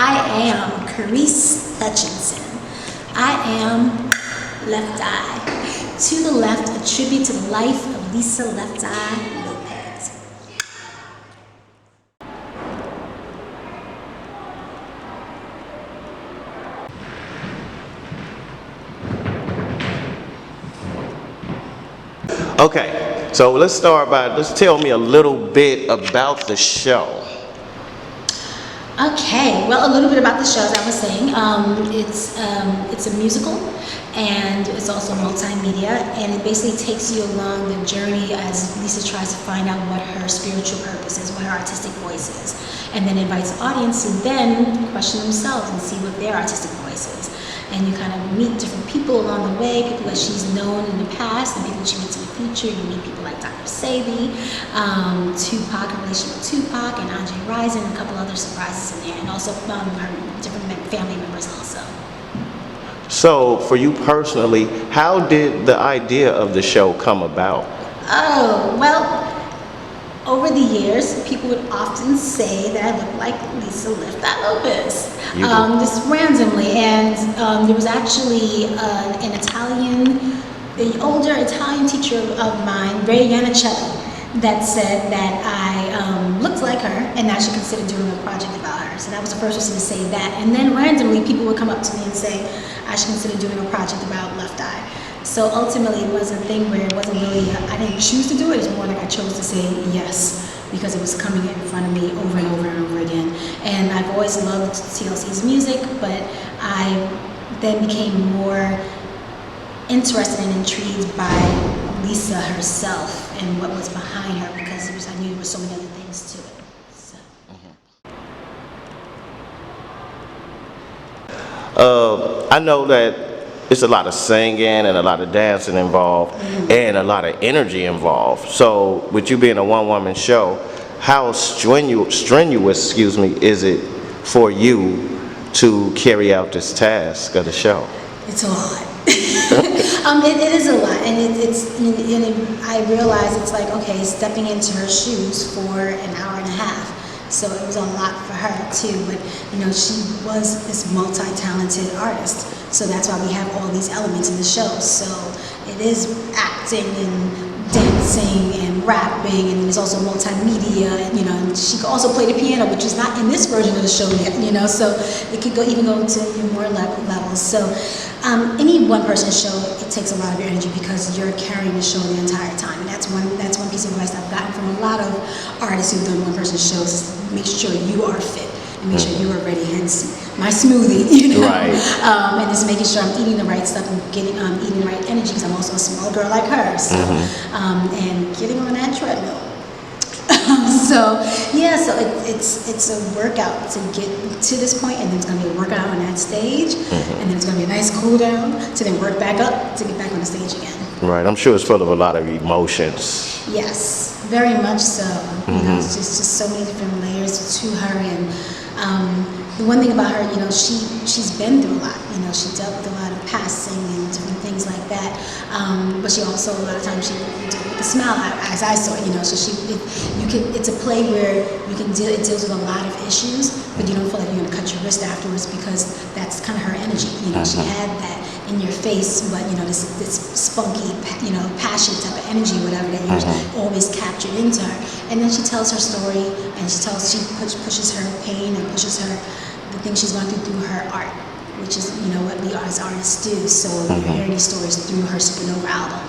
I am Kerisse Hutchinson. I am Left Eye. To the Left, a tribute to the life of Lisa Left Eye Lopes. Okay, so let's tell me a little bit about the show. Okay, well, a little bit about the show, as I was saying. It's a musical, and it's also multimedia, and it basically takes you along the journey as Lisa tries to find out what her spiritual purpose is, what her artistic voice is, and then invites the audience to then question themselves and see what their artistic voice is. And you kind of meet different people along the way, people that she's known in the past, and people that she meets in the future. You meet people like Dr. Sabi, Tupac, her relationship with Tupac, and Andre Rison, and a couple other surprises in there, and also her different family members also. So, for you personally, how did the idea of the show come about? Oh, well, over the years, people would often say that I look like Lisa Left Eye Lopes, just randomly. And there was actually an older Italian teacher of mine, Ray Yanicelli, that said that I looked like her and I should consider doing a project about her. So that was the first person to say that. And then randomly, people would come up to me and say I should consider doing a project about Left Eye. So ultimately, it was a thing where it wasn't really, I didn't choose to do it. It's more like I chose to say yes because it was coming in front of me over and over and over again. And I've always loved TLC's music, but I then became more interested and intrigued by Lisa herself and what was behind her, because I knew there were so many other things to it. So. I know that it's a lot of singing and a lot of dancing involved, and a lot of energy involved. So, with you being a one-woman show, how strenuous, is it for you to carry out this task of the show? It's a lot. It is a lot, and I realize it's like, okay, stepping into her shoes for an hour and a half. So it was a lot for her too, but she was this multi-talented artist. So that's why we have all these elements in the show. So it is acting and dancing and rapping, and there's also multimedia, and she could also play the piano, which is not in this version of the show yet, so it could even go to more levels. So any one person show, it takes a lot of your energy because you're carrying the show the entire time. And that's one piece of advice I've gotten from a lot of artists who've done one person shows. Make sure you are fit and make sure you are ready, hence my smoothie, Right. And just making sure I'm eating the right stuff and eating the right energy, because I'm also a small girl like her, so and getting on that treadmill. So it's a workout to get to this point, and then it's going to be a workout on that stage, and then it's going to be a nice cool down to then work back up to get back on the stage again. Right, I'm sure it's full of a lot of emotions. Yes, very much so. It's just so many different layers to her, and the one thing about her, she's been through a lot. She dealt with a lot of passing and different things like that. But she also, a lot of times, she dealt with a smile, as I saw it. So it's a play where it deals with a lot of issues, but you don't feel like you're going to cut your wrist afterwards, because that's kind of her energy. She had that in your face, but this spunky, passion type of energy, whatever, that you always captured into her. And then she tells her story, and she pushes her pain and pushes her the things she's gone through her art, which is what we as artists do. So you're hearing these stories through her Supernova album.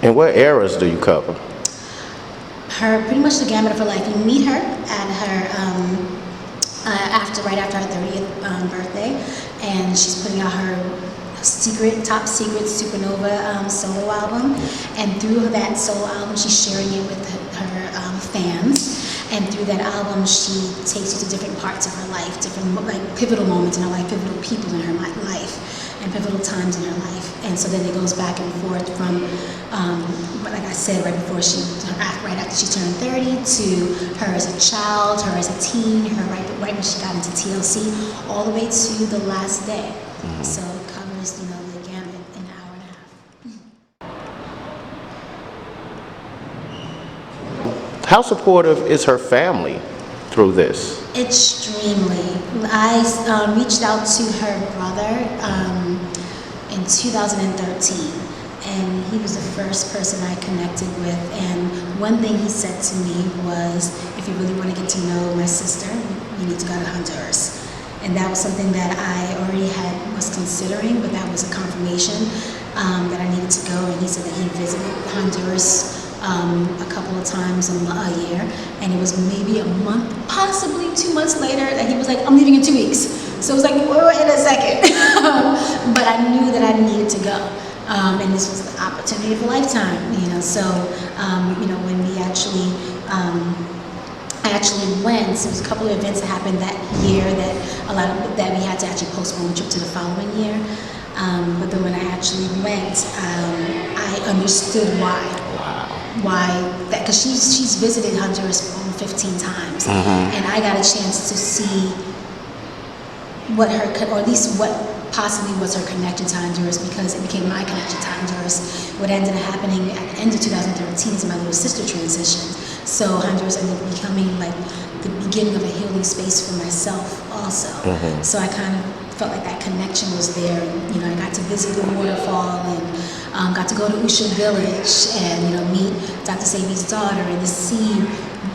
And what eras do you cover? Pretty much the gamut of her life. You meet her at her right after her 30th birthday, and she's putting out her top secret Supernova solo album, and through that solo album she's sharing it with her fans, and through that album she takes you to different parts of her life, different pivotal moments in her life, pivotal people in her life, and pivotal times in her life. And so then it goes back and forth from like I said, right after she turned 30, to her as a child, her as a teen, her right when she got into TLC, all the way to the last day. So it covers the gamut in an hour and a half. How supportive is her family through this? Extremely. I reached out to her brother in 2013, and he was the first person I connected with. And one thing he said to me was, if you really want to get to know my sister, you need to go to Honduras. And that was something that I already was considering, but that was a confirmation that I needed to go. And he said that he visited Honduras a couple of times a year, and it was maybe a month, possibly 2 months later, that he was like, I'm leaving in 2 weeks. So it was like, wait a second. But I knew that I needed to go. And this was the opportunity of a lifetime, you know. So, you know, when we actually, I actually went. So there was a couple of events that happened that year that we had to actually postpone the trip to the following year. But then when I actually went, I understood why. Wow. Why that? Because she's visited Honduras over 15 times, and I got a chance to see what her, or at least what possibly was her connection to Honduras, because it became my connection to Honduras. What ended up happening at the end of 2013 is my little sister transitioned. So Honduras ended up becoming like the beginning of a healing space for myself also. So I kind of felt like that connection was there. And, you know, I got to visit the waterfall and got to go to Usha Village and, you know, meet Dr. Sabi's daughter and to see,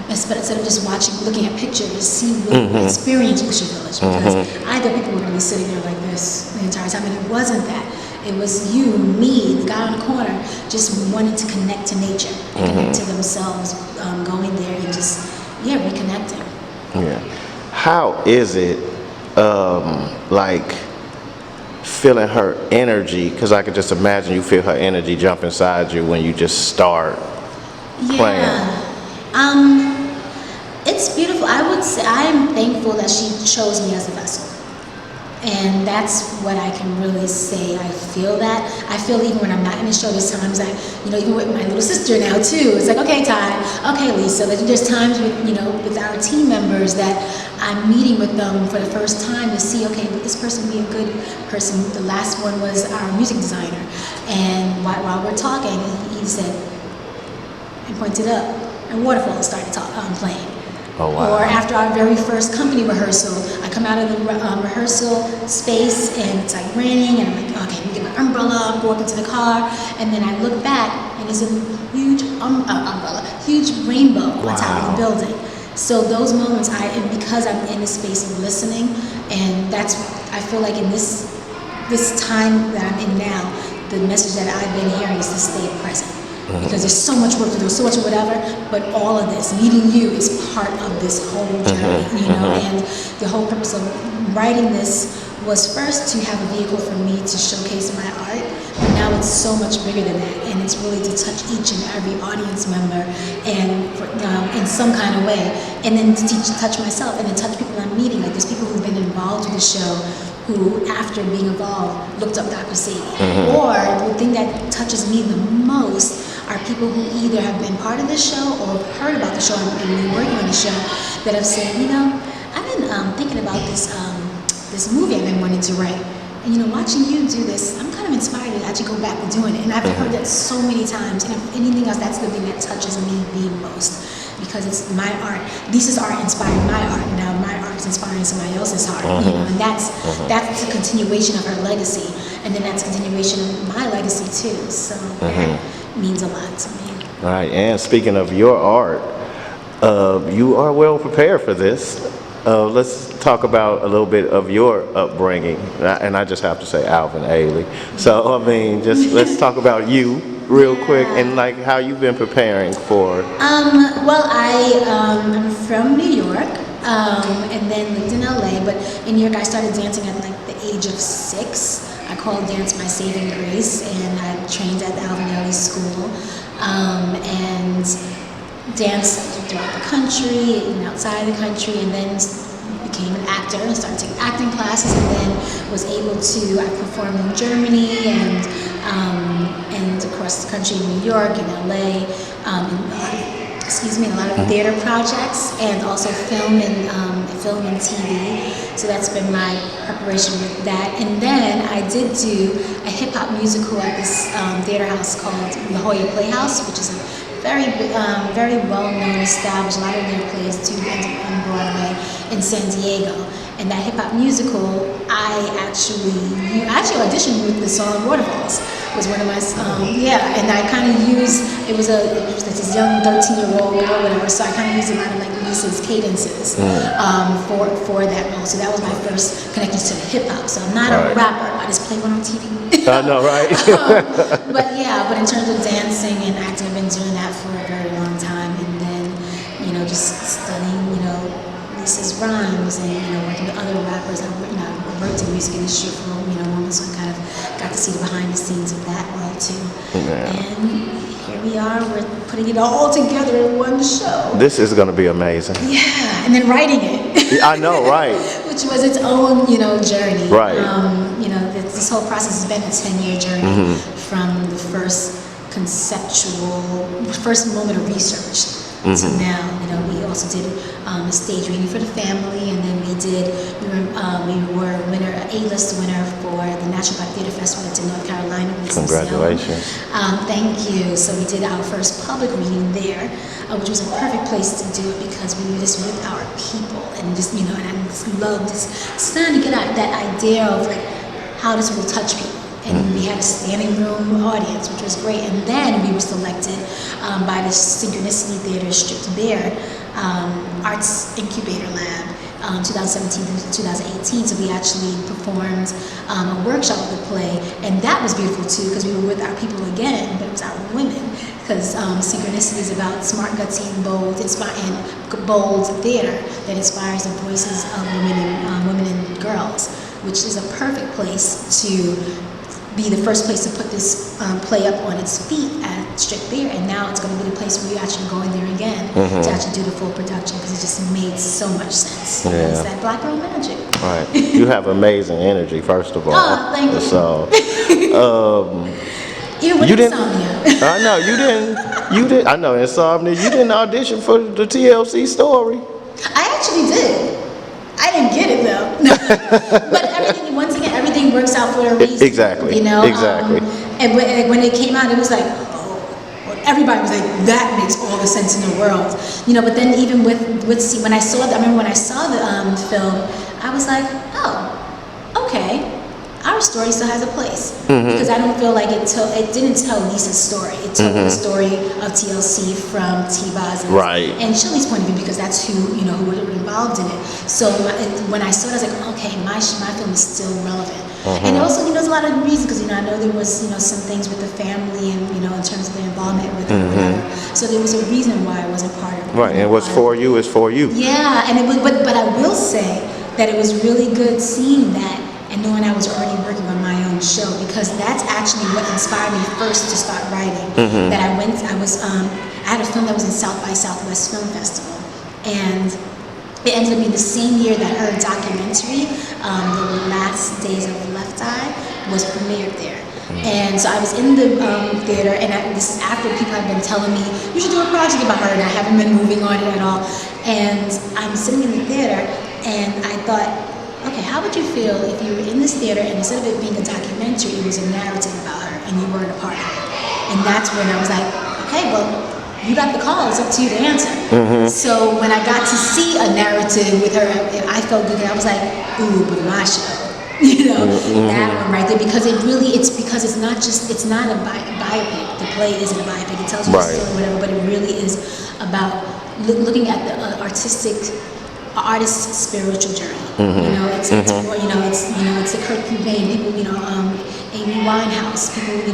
instead of just looking at pictures, see, really experience Usha Village, because I thought people were going to be sitting there like this the entire time, and it wasn't that. It was you, me, the guy on the corner, just wanting to connect to nature, and connect to themselves, going there and just, reconnecting. Yeah. How is it, like, feeling her energy? Because I could just imagine you feel her energy jump inside you when you just start playing. It's beautiful. I would say I am thankful that she chose me as a vessel. And that's what I can really say. I feel that. I feel even when I'm not in the show, there's times that, you know, even with my little sister now too, it's like, okay, Ty, okay, Lisa. There's times with, you know, with our team members that I'm meeting with them for the first time to see, okay, would this person be a good person? The last one was our music designer. And while we're talking, he said, and pointed up, and Waterfall started playing. Oh, wow. Or after our very first company rehearsal, I come out of the rehearsal space and it's like raining, and I'm like, okay, let me get my umbrella, go up into the car, and then I look back and there's a huge umbrella, huge rainbow on top of the building. So those moments, because I'm in the space of listening, and that's, I feel like in this time that I'm in now, the message that I've been hearing is to stay present. Because there's so much work to do, so much whatever, but all of this, meeting you, is part of this whole journey, you know, and the whole purpose of writing this was first to have a vehicle for me to showcase my art, but now it's so much bigger than that, and it's really to touch each and every audience member and in some kind of way, and then to touch myself, and then touch people I'm meeting. Like, there's people who've been involved with the show who, after being involved, looked up Dr. Sabi. Or the thing that touches me the most are people who either have been part of this show or have heard about the show and been working on the show, that have said, you know, I've been thinking about this movie I've been wanting to write. And, you know, watching you do this, I'm kind of inspired to actually go back to doing it. And I've heard that so many times. And if anything else, that's the thing that touches me the most. Because it's my art. Lisa's art inspired my art. Now my art is inspiring somebody else's art. You know, and that's a continuation of her legacy. And then that's a continuation of my legacy too. So that means a lot to me. All right, and speaking of your art, you are well prepared for this. Let's talk about a little bit of your upbringing. And I just have to say Alvin Ailey. So, I mean, just let's talk about you real quick, and like how you've been preparing for. Well, I'm from New York, and then lived in LA, but in New York I started dancing at like the age of 6. I call dance my saving grace, and I trained at the Alvin Ailey School, and danced throughout the country and outside the country, and then became an actor and started taking acting classes, and then was able to, I performed in Germany and across the country in New York and LA, in a lot of theater projects, and also film and TV. So that's been my preparation with that. And then I did do a hip hop musical at this theater house called La Jolla Playhouse, which is a very well known, established. A lot of their plays too ended on Broadway in San Diego. And that hip hop musical, I actually auditioned with the song Waterfalls. Was one of my and I kind of used it was like this young 13-year-old girl, whatever. So I kind of used a lot of like Lisa's cadences for that role. So that was my first connection to hip hop. So I'm not a rapper. I just play one on TV. I know, right? But in terms of dancing and acting, I've been doing that for a very long time. And then, just studying, Lisa's rhymes and, working with other rappers. I've worked in the music industry for, moments, so I kind of got to see the behind the scenes of that world too. Yeah. And here we are, we're putting it all together in one show. This is going to be amazing. Yeah, and then writing it. I know, right? Which was its own, journey. Right. This whole process has been a 10-year journey from the first moment of research to now. We also did a stage reading for the family, and then we were A-list winner for the National Black Theater Festival in North Carolina. Congratulations. Thank you. So we did our first public reading there, which was a perfect place to do it because we were just with our people and just, and I just loved this, starting to get out that idea of like how this will touch people. And we had a standing room audience, which was great. And then we were selected by the Synchronicity Theater Stripped Bare Arts Incubator Lab, 2017 to 2018. So we actually performed a workshop of the play, and that was beautiful too because we were with our people again, but it was our women. Because Synchronicity is about smart, gutsy, and bold theater that inspires the voices of women and girls, which is a perfect place to be the first place to put this play up on its feet at Strict Beer, and now it's going to be the place where you're actually going there again to actually do the full production because it just made so much sense. Yeah. It's that black girl magic. Right. You have amazing energy, first of all. Oh, thank you. So, Even with insomnia. I know you didn't. I know insomnia. You didn't audition for the TLC story. I actually did. I didn't get it though. But everything works out for a reason. Exactly. Exactly. And when it came out, it was like, everybody was like, that makes all the sense in the world. But then even when I saw I remember when I saw the film, I was like, oh, okay. Our story still has a place because I don't feel like it didn't tell Lisa's story. It told the story of TLC from T-Boz and Shirley's point of view because that's who were involved in it. So when I saw it, I was like, okay, my film is still relevant. And also, there's a lot of reasons because I know there was some things with the family and in terms of their involvement with it or whatever. So there was a reason why I wasn't part of it. Right, and what's for you is for you. Yeah, and it was, but I will say that it was really good seeing that. And knowing I was already working on my own show because that's actually what inspired me first to start writing. That I had a film that was in South by Southwest Film Festival, and it ended up being the same year that her documentary, The Last Days of Left Eye, was premiered there. And so I was in the theater, and this is after people have been telling me, you should do a project about her, and I haven't been moving on it at all. And I'm sitting in the theater, and I thought, okay, how would you feel if you were in this theater and instead of it being a documentary, it was a narrative about her and you weren't a part of it? And that's when I was like, okay, well, you got the call, it's up to you to answer. So when I got to see a narrative with her, I felt good. I was like, ooh, but my show. That one right there, because it's not a biopic. The play isn't a biopic. It tells you a story, whatever, but it really is about looking at the artist's spiritual journey. It's more, it's the Kurt Cobain, people, Amy Winehouse, people, who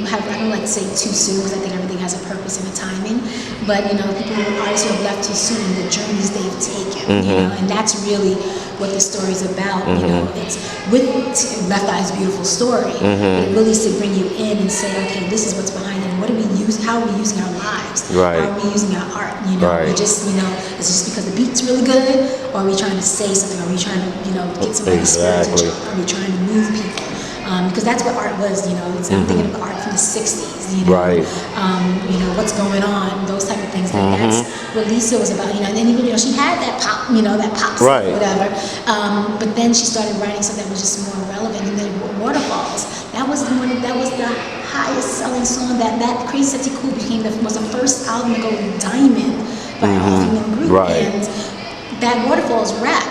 have, I don't like to say too soon because I think everything has a purpose and a timing, but artists who have left too soon and the journeys they've taken, and that's really what the story's about. It's with Left Eye's beautiful story, but it really is to bring you in and say, okay, this is what's behind it. What do we use? How are we using our lives? Right. How are we using our art? We just, is it just because the beat's really good, or are we trying to say something? Are we trying to, get somebody's spiritual? Are we trying to move people? Because that's what art was, I'm thinking of art from the 60s, Right. What's going on, those type of things. That's what Lisa was about, and even, she had that pop, that pop song, whatever. But then she started writing something that was just more relevant, and then Waterfalls, that was the highest selling song, that Kerisse Hutchinson was the first album to go diamond by a all-female group. Right. And that Waterfalls rap.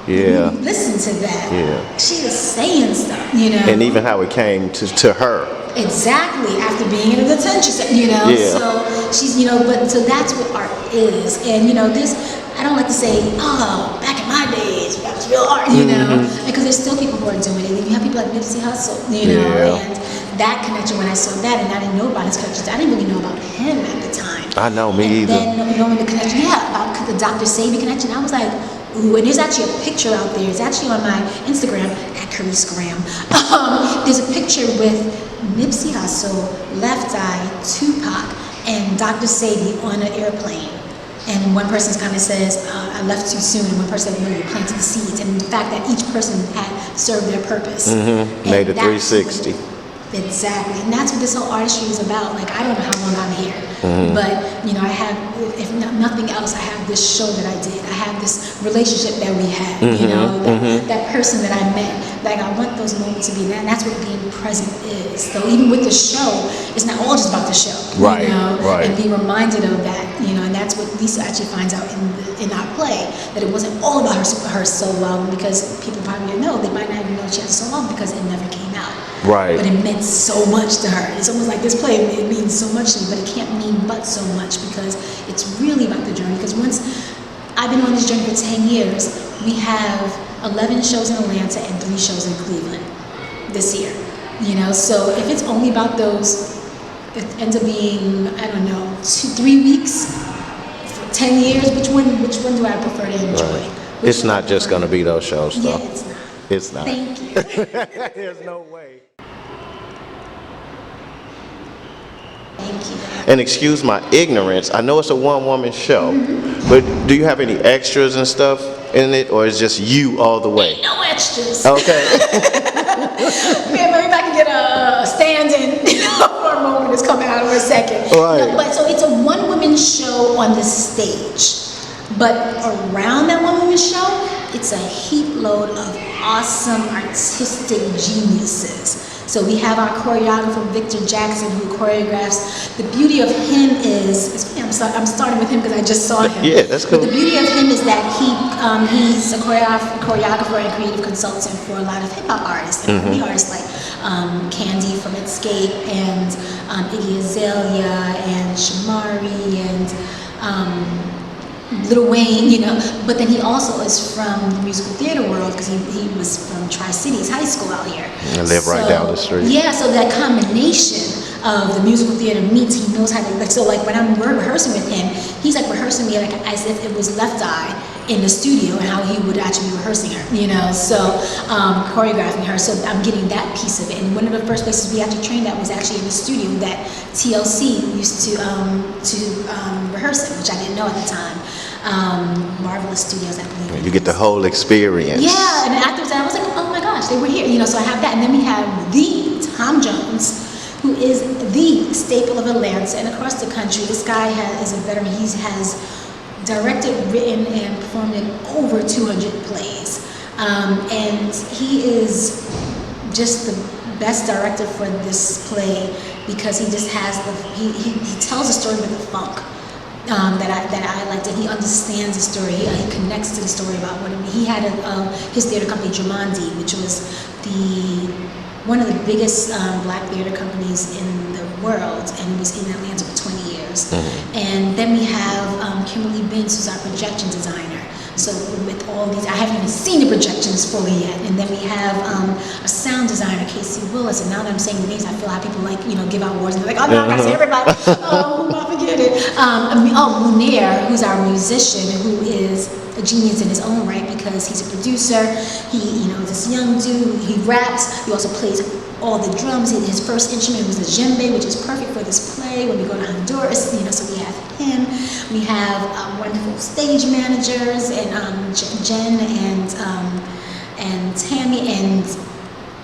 Yeah. Listen to that. Yeah. She was saying stuff, you know. And even how it came to her. Exactly, after being in a detention center, you know. Yeah. So she's, you know, but so that's what art is. And you know, this, I don't like to say, oh, back in my days, that was real art, you know, because there's still people who are doing it. And you have people like Nipsey Hussle, you know, and that connection, when I saw that, and I didn't know about his connections, I didn't really know about him at the time. I know, me either. Then knowing the connection, about the Dr. Sabi connection, I was like, ooh, and there's actually a picture out there. It's actually on my Instagram, at Carissegram. There's a picture with Nipsey Hussle, Left Eye, Tupac, and Dr. Sabi on an airplane. And one person kind of says, I left too soon, and one person said, no, you planted the seeds. And the fact that each person had served their purpose. Made a 360. Exactly, and that's what this whole artistry is about. Like, I don't know how long I'm here, but you know, I have, if nothing else, I have this show that I did. I have this relationship that we had. You know, that person that I met. Like, I want those moments to be that. And that's what being present is. So even with the show, it's not all just about the show. Right. You know, right. And being reminded of that. You know, and that's what Lisa actually finds out in our play, that it wasn't all about her solo album, because people probably didn't know. They might not even know she had a solo album because it never came out. Right. But it meant so much to her. It's almost like this play, it means so much to me, but it can't mean but so much, because it's really about the journey. Because once I've been on this journey for 10 years, we have 11 shows in Atlanta and 3 shows in Cleveland this year. You know, so if it's only about those, it ends up being, I don't know, 2-3 weeks for 10 years. Which one do I prefer to enjoy? Right. It's not just going to be those shows, though. Yeah, it's not. It's not. Thank you. There's no way. Thank you. And excuse my ignorance, I know it's a one-woman show, but do you have any extras and stuff in it, or is just you all the way? Ain't no extras. Okay. Man, maybe I can get a stand-in for a moment. It's coming out in a second. Right. No, but so it's a one-woman show on the stage. But around that one-woman show, it's a heap load of awesome artistic geniuses. So we have our choreographer, Victor Jackson, who choreographs. The beauty of him is, it's funny, I'm starting with him because I just saw him. Yeah, that's cool. But the beauty of him is that he's a choreographer and creative consultant for a lot of hip-hop artists and R&B artists like Candy from Escape, and Iggy Azalea, and Shamari, and Lil Wayne, you know. But then he also is from the musical theater world, because he was from Tri-Cities High School out here. And live right down the street. Yeah, so that combination of the musical theater meets, he knows how to, like, so like when we're rehearsing with him, he's like rehearsing me like as if it was Left Eye in the studio, and how he would actually be rehearsing her, you know, so choreographing her. So I'm getting that piece of it. And one of the first places we had to train that was actually in the studio that TLC used to rehearse in, which I didn't know at the time. Marvelous Studios, I believe. You get the whole experience. Yeah, and afterwards I was like, oh my gosh, they were here, you know. So I have that, and then we have the Tom Jones, who is the staple of Atlanta and across the country. This guy is a veteran. He has directed, written, and performed in over 200 plays. And he is just the best director for this play, because he just has he tells a story with the funk that I liked, and he understands the story. He connects to the story about what he had his theater company, Dramandi, which was one of the biggest black theater companies in the world, and it was in Atlanta for 20 years. And then we have Kimberly Binns, who's our projection designer. So with all these, I haven't even seen the projections fully yet. And then we have a sound designer, Casey Willis. And now that I'm saying the names, I feel how people like, you know, give out awards and they're like, oh no, I gotta say everybody. Oh, I forget it. Munir, who's our musician, who is a genius in his own right, because he's a producer. He, you know, this young dude. He raps. He also plays all the drums. His first instrument was the djembe, which is perfect for this play when we go to Honduras. You know, so we have him. We have wonderful stage managers, and Jen and Tammy and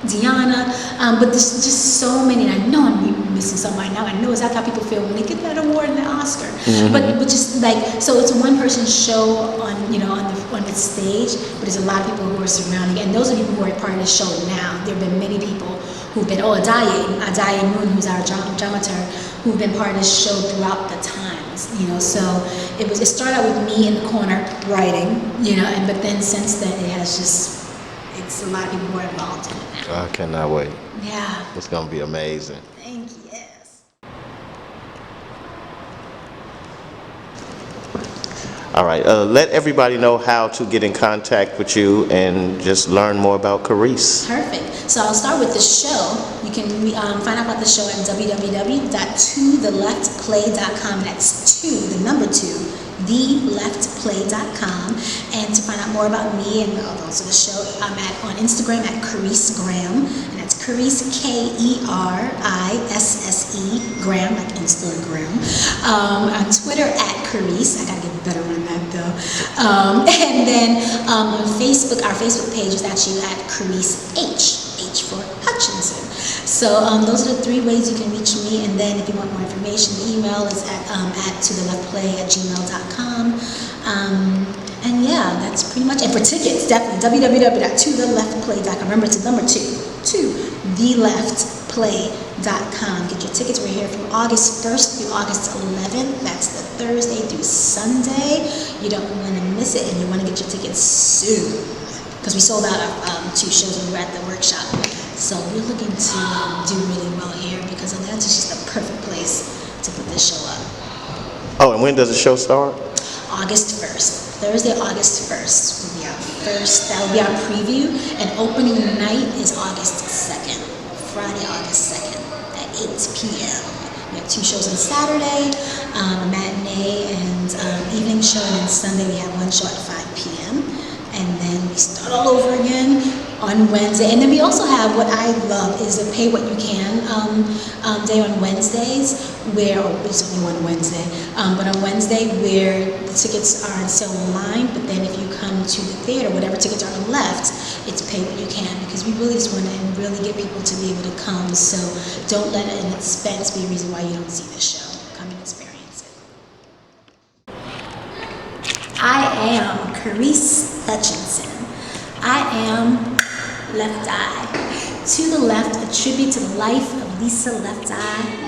Deanna, but there's just so many, and I know I'm missing somebody now. I know exactly how people feel when they get that award and the Oscar. But just like, so it's a one-person show on, you know, on the stage, but there's a lot of people who are surrounding, and those are people who are part of the show now. There have been many people who've been, Adaye Moon, who's our dramaturg, who've been part of this show throughout the times, you know. So it started out with me in the corner writing, you know, but then since then it's a lot of people more involved in it now. I cannot wait. Yeah. It's gonna be amazing. Thank you. Yes. All right, let everybody know how to get in contact with you and just learn more about Kerisse. Perfect. So I'll start with the show. You can find out about the show at www.totheleftplay.com. That's theleftplay.com. And to find out more about me and also the show, I'm on Instagram at Kerisse Graham, and that's Kerisse Kerisse Graham, like Instagram. On Twitter at Kerisse. I gotta get better on that though. And then on Facebook, our Facebook page is actually at Kerisse H for Hutchinson. So those are the 3 ways you can reach me. And then if you want more information, the email is at totheleftplay@gmail.com. And yeah, that's pretty much it. For tickets, definitely www.totheleftplay.com. Remember, it's number 2, theleftplay.com. Get your tickets. We're here from August 1st through August 11th. That's the Thursday through Sunday. You don't want to miss it, and you want to get your tickets soon, because we sold out of 2 shows when we were at the workshop. So we're looking to do really well here, because Atlanta's just the perfect place to put this show up. Oh, and when does the show start? August 1st. Thursday, August 1st will be our first. That will be our preview. And opening night is August 2nd. Friday, August 2nd at 8 p.m. We have 2 shows on Saturday, a matinee and evening show, and then Sunday we have 1 show at 5 p.m. And then we start all over again on Wednesday. And then we also have, what I love is a pay what you can day on Wednesdays, where, it's only one Wednesday, but on Wednesday where the tickets are on sale online, but then if you come to the theater, whatever tickets are left, it's pay what you can, because we really just want to really get people to be able to come. So don't let an expense be a reason why you don't see the show. Come and experience it. I am Kerisse Hutchinson. I am Left Eye. To the Left, a tribute to the life of Lisa Left Eye